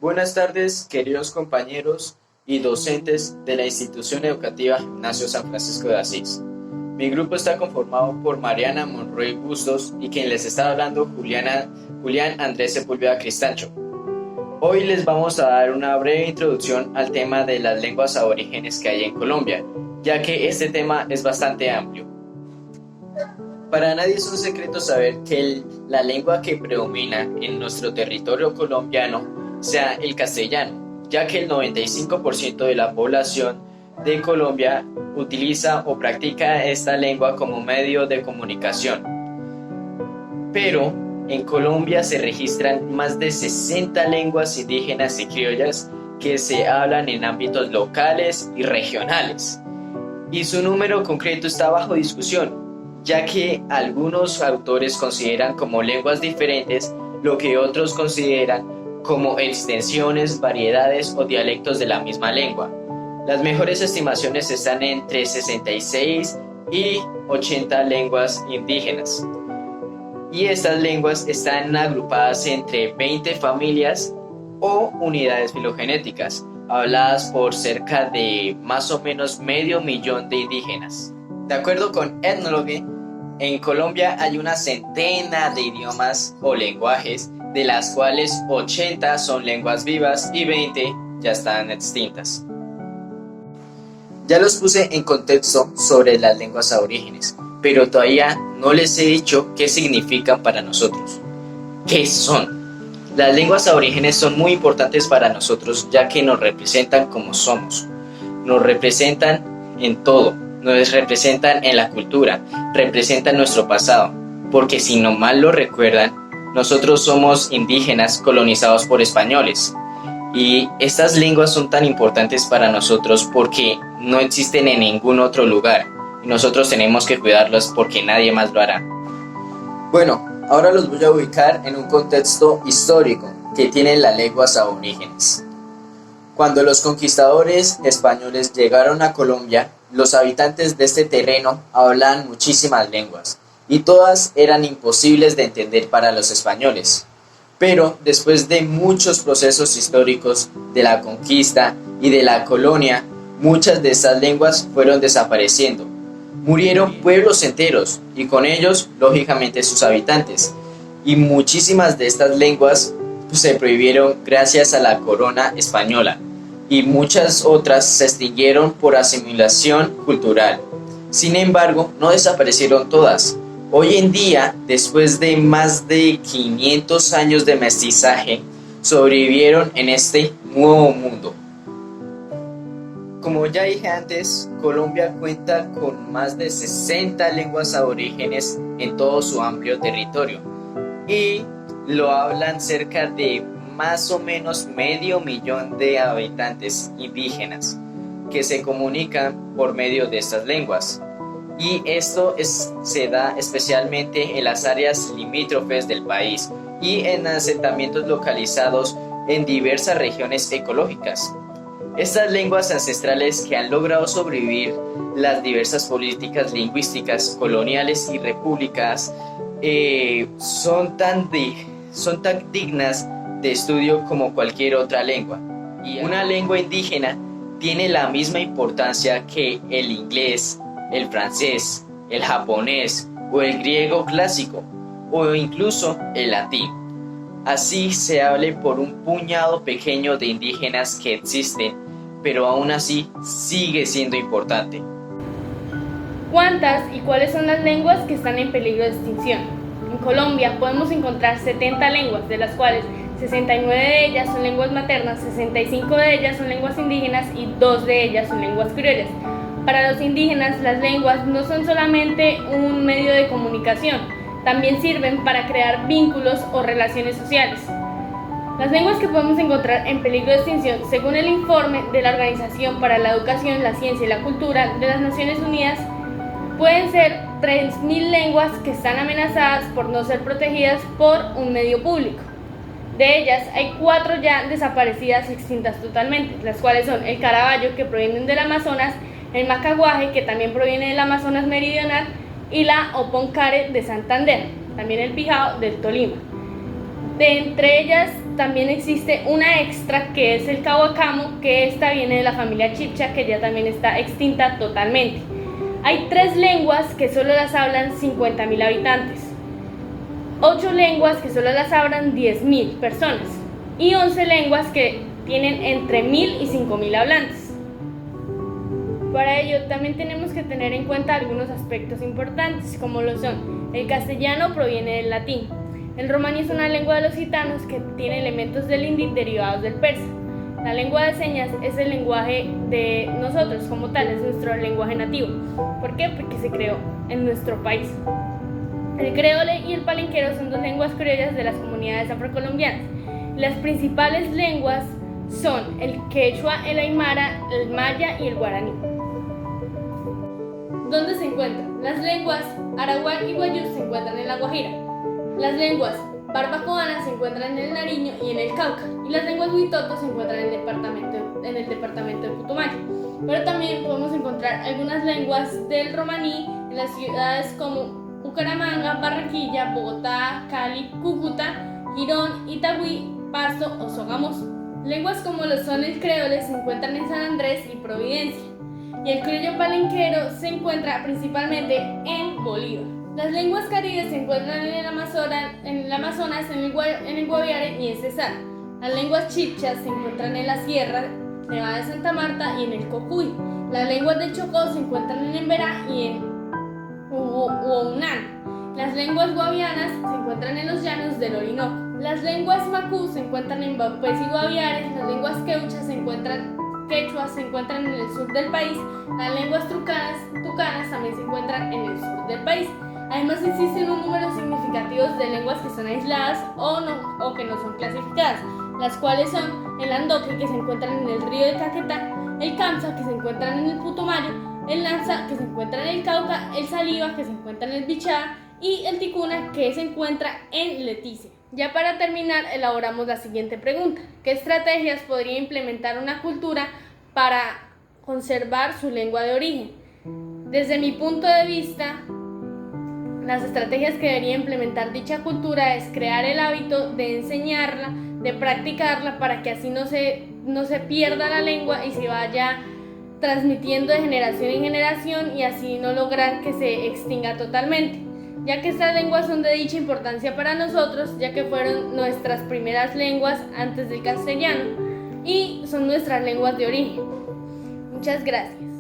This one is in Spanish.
Buenas tardes, queridos compañeros y docentes de la institución educativa Gimnasio San Francisco de Asís. Mi grupo está conformado por Mariana Monroy Bustos y quien les está hablando Julián Andrés Sepúlveda Cristancho. Hoy les vamos a dar una breve introducción al tema de las lenguas aborígenes que hay en Colombia, ya que este tema es bastante amplio. Para nadie es un secreto saber que la lengua que predomina en nuestro territorio colombiano sea el castellano, ya que el 95% de la población de Colombia utiliza o practica esta lengua como medio de comunicación. Pero en Colombia se registran más de 60 lenguas indígenas y criollas que se hablan en ámbitos locales y regionales. Y su número concreto está bajo discusión, ya que algunos autores consideran como lenguas diferentes lo que otros consideran como extensiones, variedades o dialectos de la misma lengua. Las mejores estimaciones están entre 66 y 80 lenguas indígenas. Y estas lenguas están agrupadas entre 20 familias o unidades filogenéticas, habladas por cerca de más o menos 500,000 de indígenas. De acuerdo con Ethnologue, en Colombia hay una centena de idiomas o lenguajes, de las cuales 80 son lenguas vivas y 20 ya están extintas. Ya los puse en contexto sobre las lenguas aborígenes, pero todavía no les he dicho qué significan para nosotros. ¿Qué son? Las lenguas aborígenes son muy importantes para nosotros, ya que nos representan como somos. Nos representan en todo, nos representan en la cultura, representan nuestro pasado, porque si no mal lo recuerdan, nosotros somos indígenas colonizados por españoles. Y estas lenguas son tan importantes para nosotros porque no existen en ningún otro lugar. Y nosotros tenemos que cuidarlas porque nadie más lo hará. Bueno, ahora los voy a ubicar en un contexto histórico que tienen las lenguas aborígenes. Cuando los conquistadores españoles llegaron a Colombia, los habitantes de este terreno hablaban muchísimas lenguas y todas eran imposibles de entender para los españoles. Pero después de muchos procesos históricos de la conquista y de la colonia, muchas de estas lenguas fueron desapareciendo. Murieron pueblos enteros y con ellos, lógicamente, sus habitantes. Y muchísimas de estas lenguas se prohibieron gracias a la corona española y muchas otras se extinguieron por asimilación cultural. Sin embargo, no desaparecieron todas. Hoy en día, después de más de 500 años de mestizaje, sobrevivieron en este nuevo mundo. Como ya dije antes, Colombia cuenta con más de 60 lenguas aborígenes en todo su amplio territorio y lo hablan cerca de más o menos 500,000 de habitantes indígenas que se comunican por medio de estas lenguas. Y esto se da especialmente en las áreas limítrofes del país y en asentamientos localizados en diversas regiones ecológicas. Estas lenguas ancestrales que han logrado sobrevivir las diversas políticas lingüísticas coloniales y repúblicas son tan dignas de estudio como cualquier otra lengua. Y una lengua indígena tiene la misma importancia que el inglés, el francés, el japonés o el griego clásico o incluso el latín. Así se hable por un puñado pequeño de indígenas que existen, pero aún así sigue siendo importante. ¿Cuántas y cuáles son las lenguas que están en peligro de extinción? En Colombia podemos encontrar 70 lenguas, de las cuales 69 de ellas son lenguas maternas, 65 de ellas son lenguas indígenas y 2 de ellas son lenguas criollas. Para los indígenas, las lenguas no son solamente un medio de comunicación, también sirven para crear vínculos o relaciones sociales. Las lenguas que podemos encontrar en peligro de extinción, según el informe de la Organización para la Educación, la Ciencia y la Cultura de las Naciones Unidas, pueden ser 3.000 lenguas que están amenazadas por no ser protegidas por un medio público. De ellas, hay 4 ya desaparecidas y extintas totalmente, las cuales son el caraballo, que provienen del Amazonas, el macaguaje, que también proviene del Amazonas meridional, y la oponcare de Santander, también el pijao del Tolima. De entre ellas, también existe una extra que es el cahuacamo, que esta viene de la familia chibcha, que ya también está extinta totalmente. Hay 3 lenguas que solo las hablan 50.000 habitantes, 8 lenguas que solo las hablan 10.000 personas y 11 lenguas que tienen entre 1.000 y 5.000 hablantes. Para ello también tenemos que tener en cuenta algunos aspectos importantes, como lo son: el castellano proviene del latín, el romaní es una lengua de los gitanos que tiene elementos del hindi derivados del persa, la lengua de señas es el lenguaje de nosotros como tal, es nuestro lenguaje nativo. ¿Por qué? Porque se creó en nuestro país. El creole y el palenquero son 2 lenguas criollas de las comunidades afrocolombianas. Las principales lenguas son el quechua, el aymara, el maya y el guaraní. ¿Dónde se encuentran? Las lenguas arahuac y guayú se encuentran en La Guajira. Las lenguas barbacoanas se encuentran en el Nariño y en el Cauca. Y las lenguas huitoto se encuentran en el departamento de Putumayo. Pero también podemos encontrar algunas lenguas del romaní en las ciudades como Bucaramanga, Barranquilla, Bogotá, Cali, Cúcuta, Girón, Itagüí, Pasto o Sogamoso. Lenguas como lo son el creole se encuentran en San Andrés y Providencia. Y el criollo palenquero se encuentra principalmente en Bolívar. Las lenguas caribes se encuentran en el Amazonas, en el Guaviare y en Cesar. Las lenguas chibchas se encuentran en la Sierra Nevada de Santa Marta y en el Cocuy. Las lenguas del Chocó se encuentran en Emberá y en Huaunán. Las lenguas guavianas se encuentran en los llanos del Orinoco. Las lenguas macú se encuentran en Vaupés y Guaviare. Las lenguas quechuas se encuentran en el sur del país. Las lenguas tucanas también se encuentran en el sur del país. Además existen un número significativo de lenguas que son aisladas o que no son clasificadas, las cuales son el andoque, que se encuentran en el río de Caquetá, el Kamsa, que se encuentran en el Putumayo, el Lanza, que se encuentra en el Cauca, el Saliva, que se encuentra en el Bichada, y el Ticuna, que se encuentra en Leticia. Ya para terminar, elaboramos la siguiente pregunta: ¿qué estrategias podría implementar una cultura para conservar su lengua de origen? Desde mi punto de vista, las estrategias que debería implementar dicha cultura es crear el hábito de enseñarla, de practicarla, para que así no se pierda la lengua y se vaya transmitiendo de generación en generación, y así no lograr que se extinga totalmente, ya que estas lenguas son de dicha importancia para nosotros, ya que fueron nuestras primeras lenguas antes del castellano y son nuestras lenguas de origen. Muchas gracias.